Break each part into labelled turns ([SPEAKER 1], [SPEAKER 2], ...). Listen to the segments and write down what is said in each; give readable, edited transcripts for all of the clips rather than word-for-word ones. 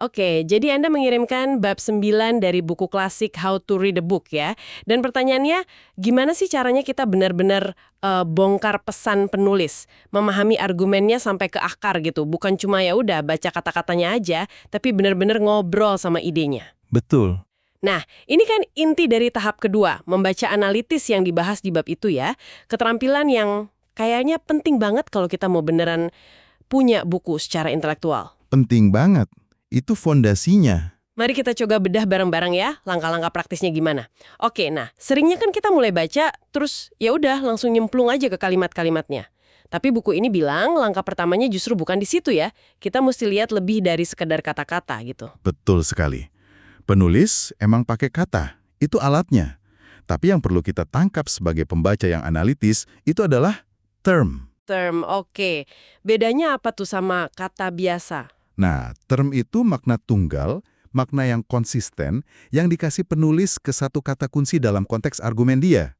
[SPEAKER 1] Oke, jadi Anda mengirimkan bab 9 dari buku klasik How to Read a Book ya. Dan pertanyaannya, gimana sih caranya kita benar-benar bongkar pesan penulis, memahami argumennya sampai ke akar gitu, bukan cuma ya udah baca kata-katanya aja, tapi benar-benar ngobrol sama idenya.
[SPEAKER 2] Betul.
[SPEAKER 1] Nah, ini kan inti dari tahap kedua, membaca analitis yang dibahas di bab itu ya. Keterampilan yang kayaknya penting banget kalau kita mau beneran punya buku secara intelektual.
[SPEAKER 2] Penting banget. Itu fondasinya.
[SPEAKER 1] Mari kita coba bedah bareng-bareng ya, langkah-langkah praktisnya gimana. Oke, nah, seringnya kan kita mulai baca, terus ya udah langsung nyemplung aja ke kalimat-kalimatnya. Tapi buku ini bilang langkah pertamanya justru bukan di situ ya. Kita mesti lihat lebih dari sekedar kata-kata gitu.
[SPEAKER 2] Betul sekali. Penulis emang pakai kata. Itu alatnya. Tapi yang perlu kita tangkap sebagai pembaca yang analitis itu adalah term.
[SPEAKER 1] Term, oke. Bedanya apa tuh sama kata biasa?
[SPEAKER 2] Nah, term itu makna tunggal, makna yang konsisten, yang dikasih penulis ke satu kata kunci dalam konteks argumen dia.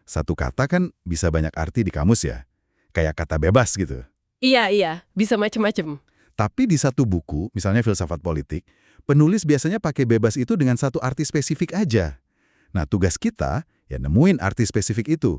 [SPEAKER 2] Satu kata kan bisa banyak arti di kamus ya. Kayak kata bebas gitu.
[SPEAKER 1] Iya, bisa macem-macem.
[SPEAKER 2] Tapi di satu buku, misalnya filsafat politik, penulis biasanya pakai bebas itu dengan satu arti spesifik aja. Nah, tugas kita ya nemuin arti spesifik itu.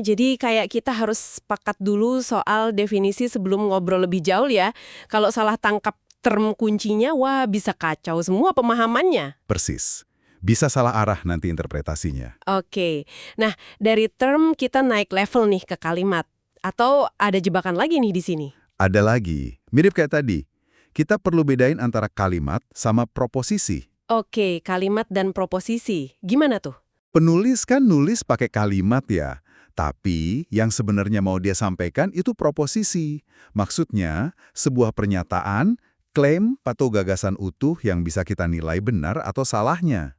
[SPEAKER 1] Jadi kayak kita harus sepakat dulu soal definisi sebelum ngobrol lebih jauh ya. Kalau salah tangkap term kuncinya, wah bisa kacau semua pemahamannya.
[SPEAKER 2] Persis. Bisa salah arah nanti interpretasinya.
[SPEAKER 1] Oke, nah dari term kita naik level nih ke kalimat. Atau ada jebakan lagi nih di sini?
[SPEAKER 2] Ada lagi, mirip kayak tadi. Kita perlu bedain antara kalimat sama proposisi.
[SPEAKER 1] Oke, kalimat dan proposisi. Gimana tuh?
[SPEAKER 2] Penulis kan nulis pakai kalimat ya. Tapi yang sebenarnya mau dia sampaikan itu proposisi. Maksudnya, sebuah pernyataan, klaim atau gagasan utuh yang bisa kita nilai benar atau salahnya.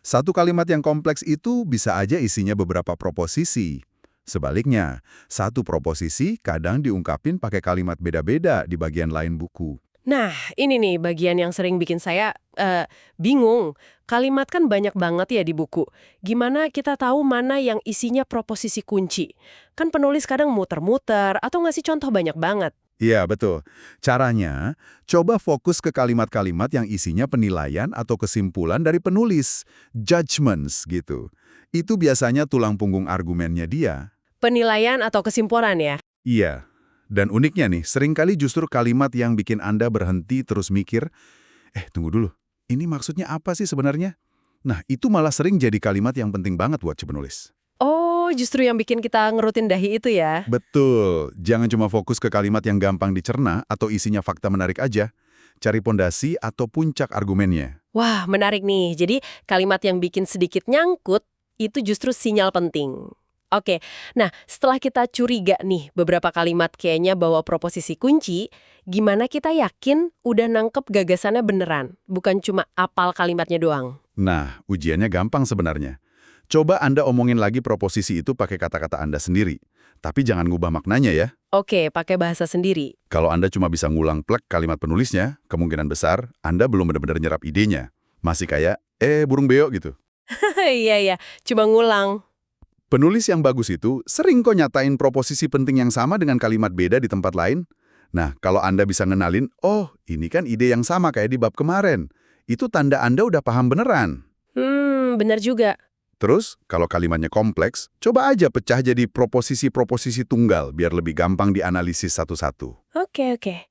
[SPEAKER 2] Satu kalimat yang kompleks itu bisa aja isinya beberapa proposisi. Sebaliknya, satu proposisi kadang diungkapin pakai kalimat beda-beda di bagian lain buku.
[SPEAKER 1] Nah, ini nih bagian yang sering bikin saya bingung. Kalimat kan banyak banget ya di buku. Gimana kita tahu mana yang isinya proposisi kunci? Kan penulis kadang muter-muter atau ngasih contoh banyak banget.
[SPEAKER 2] Iya, betul. Caranya, coba fokus ke kalimat-kalimat yang isinya penilaian atau kesimpulan dari penulis. Judgments gitu. Itu biasanya tulang punggung argumennya dia.
[SPEAKER 1] Penilaian atau kesimpulan ya?
[SPEAKER 2] Iya. Dan uniknya nih, seringkali justru kalimat yang bikin Anda berhenti terus mikir, tunggu dulu, ini maksudnya apa sih sebenarnya? Nah, itu malah sering jadi kalimat yang penting banget buat si penulis.
[SPEAKER 1] Oh, justru yang bikin kita ngerutin dahi itu ya?
[SPEAKER 2] Betul, jangan cuma fokus ke kalimat yang gampang dicerna atau isinya fakta menarik aja. Cari pondasi atau puncak argumennya.
[SPEAKER 1] Wah, menarik nih. Jadi kalimat yang bikin sedikit nyangkut, itu justru sinyal penting. Oke, nah setelah kita curiga nih beberapa kalimat kayaknya bawa proposisi kunci, gimana kita yakin udah nangkep gagasannya beneran, bukan cuma apal kalimatnya doang?
[SPEAKER 2] Nah, ujiannya gampang sebenarnya. Coba Anda omongin lagi proposisi itu pakai kata-kata Anda sendiri. Tapi jangan ngubah maknanya ya.
[SPEAKER 1] Oke, pakai bahasa sendiri.
[SPEAKER 2] Kalau Anda cuma bisa ngulang plek kalimat penulisnya, kemungkinan besar Anda belum benar-benar nyerap idenya. Masih kayak, burung beo gitu.
[SPEAKER 1] Iya, cuma ngulang.
[SPEAKER 2] Penulis yang bagus itu sering kok nyatain proposisi penting yang sama dengan kalimat beda di tempat lain. Nah, kalau Anda bisa ngenalin, oh ini kan ide yang sama kayak di bab kemarin. Itu tanda Anda udah paham beneran.
[SPEAKER 1] Benar juga.
[SPEAKER 2] Terus, kalau kalimatnya kompleks, coba aja pecah jadi proposisi-proposisi tunggal biar lebih gampang dianalisis satu-satu.
[SPEAKER 1] Oke.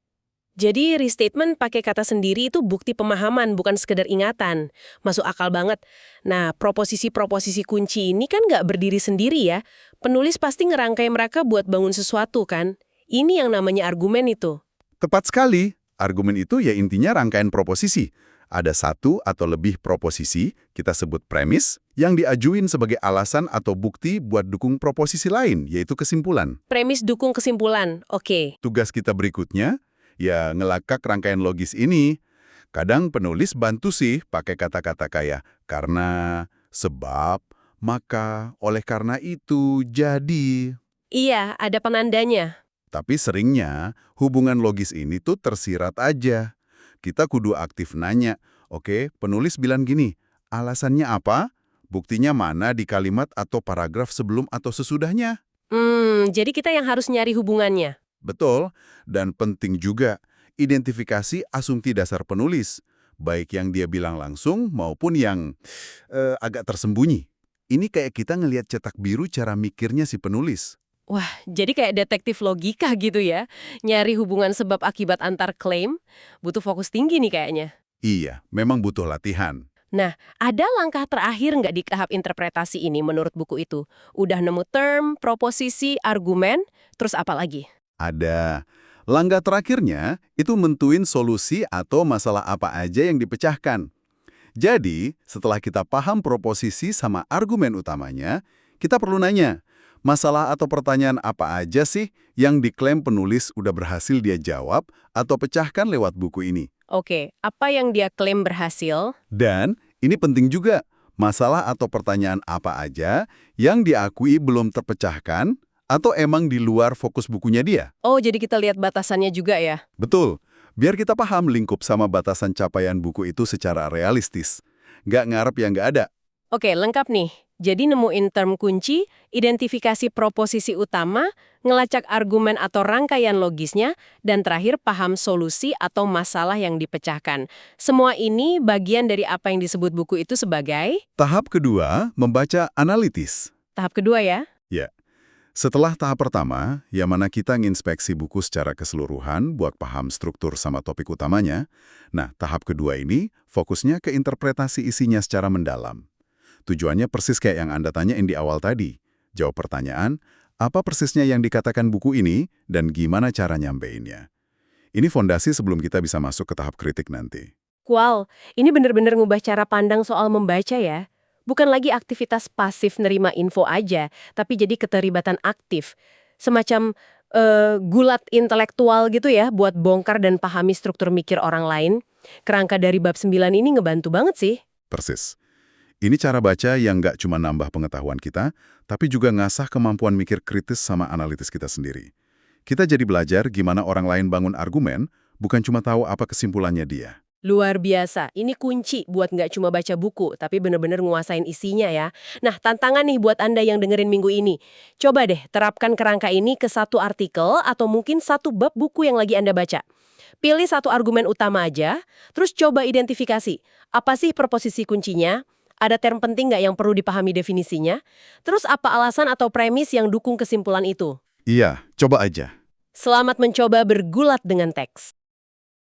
[SPEAKER 1] Jadi restatement pakai kata sendiri itu bukti pemahaman, bukan sekedar ingatan. Masuk akal banget. Nah, proposisi-proposisi kunci ini kan nggak berdiri sendiri ya. Penulis pasti ngerangkai mereka buat bangun sesuatu kan. Ini yang namanya argumen itu.
[SPEAKER 2] Tepat sekali. Argumen itu ya intinya rangkaian proposisi. Ada satu atau lebih proposisi, kita sebut premis, yang diajuin sebagai alasan atau bukti buat dukung proposisi lain, yaitu kesimpulan.
[SPEAKER 1] Premis dukung kesimpulan, oke.
[SPEAKER 2] Tugas kita berikutnya, ya ngelakak rangkaian logis ini. Kadang penulis bantu sih pakai kata-kata kayak karena, sebab, maka, oleh karena itu, jadi.
[SPEAKER 1] Iya, ada penandanya.
[SPEAKER 2] Tapi seringnya hubungan logis ini tuh tersirat aja. Kita kudu aktif nanya, oke, penulis bilang gini, alasannya apa? Buktinya mana di kalimat atau paragraf sebelum atau sesudahnya?
[SPEAKER 1] Jadi kita yang harus nyari hubungannya.
[SPEAKER 2] Betul, dan penting juga, identifikasi asumsi dasar penulis, baik yang dia bilang langsung maupun yang agak tersembunyi. Ini kayak kita ngelihat cetak biru cara mikirnya si penulis.
[SPEAKER 1] Wah, jadi kayak detektif logika gitu ya. Nyari hubungan sebab akibat antar klaim, butuh fokus tinggi nih kayaknya.
[SPEAKER 2] Iya, memang butuh latihan.
[SPEAKER 1] Nah, ada langkah terakhir nggak di tahap interpretasi ini menurut buku itu? Udah nemu term, proposisi, argumen, terus apa lagi?
[SPEAKER 2] Ada. Langkah terakhirnya itu mentuin solusi atau masalah apa aja yang dipecahkan. Jadi, setelah kita paham proposisi sama argumen utamanya, kita perlu nanya, masalah atau pertanyaan apa aja sih yang diklaim penulis udah berhasil dia jawab atau pecahkan lewat buku ini?
[SPEAKER 1] Oke, apa yang dia klaim berhasil?
[SPEAKER 2] Dan ini penting juga, masalah atau pertanyaan apa aja yang diakui belum terpecahkan atau emang di luar fokus bukunya dia.
[SPEAKER 1] Oh, jadi kita lihat batasannya juga ya?
[SPEAKER 2] Betul, biar kita paham lingkup sama batasan capaian buku itu secara realistis. Nggak ngarep yang nggak ada.
[SPEAKER 1] Oke, lengkap nih. Jadi nemuin term kunci, identifikasi proposisi utama, ngelacak argumen atau rangkaian logisnya, dan terakhir paham solusi atau masalah yang dipecahkan. Semua ini bagian dari apa yang disebut buku itu sebagai
[SPEAKER 2] Tahap kedua, membaca analitis.
[SPEAKER 1] tahap kedua ya.
[SPEAKER 2] Ya, setelah tahap pertama, yang mana kita nginspeksi buku secara keseluruhan buat paham struktur sama topik utamanya, nah tahap kedua ini fokusnya ke interpretasi isinya secara mendalam. Tujuannya persis kayak yang Anda tanyain di awal tadi. Jawab pertanyaan, apa persisnya yang dikatakan buku ini dan gimana cara nyampeinnya. Ini fondasi sebelum kita bisa masuk ke tahap kritik nanti.
[SPEAKER 1] Wow, ini bener-bener ngubah cara pandang soal membaca ya. Bukan lagi aktivitas pasif nerima info aja, tapi jadi keterlibatan aktif. Semacam gulat intelektual gitu ya, buat bongkar dan pahami struktur mikir orang lain. Kerangka dari bab 9 ini ngebantu banget sih.
[SPEAKER 2] Persis. Ini cara baca yang nggak cuma nambah pengetahuan kita, tapi juga ngasah kemampuan mikir kritis sama analitis kita sendiri. Kita jadi belajar gimana orang lain bangun argumen, bukan cuma tahu apa kesimpulannya dia.
[SPEAKER 1] Luar biasa, ini kunci buat nggak cuma baca buku, tapi bener-bener nguasain isinya ya. Nah, tantangan nih buat Anda yang dengerin minggu ini. Coba deh terapkan kerangka ini ke satu artikel atau mungkin satu bab buku yang lagi Anda baca. Pilih satu argumen utama aja, terus coba identifikasi. Apa sih proposisi kuncinya? Ada term penting nggak yang perlu dipahami definisinya? Terus apa alasan atau premis yang dukung kesimpulan itu?
[SPEAKER 2] Iya, coba aja.
[SPEAKER 1] Selamat mencoba bergulat dengan teks.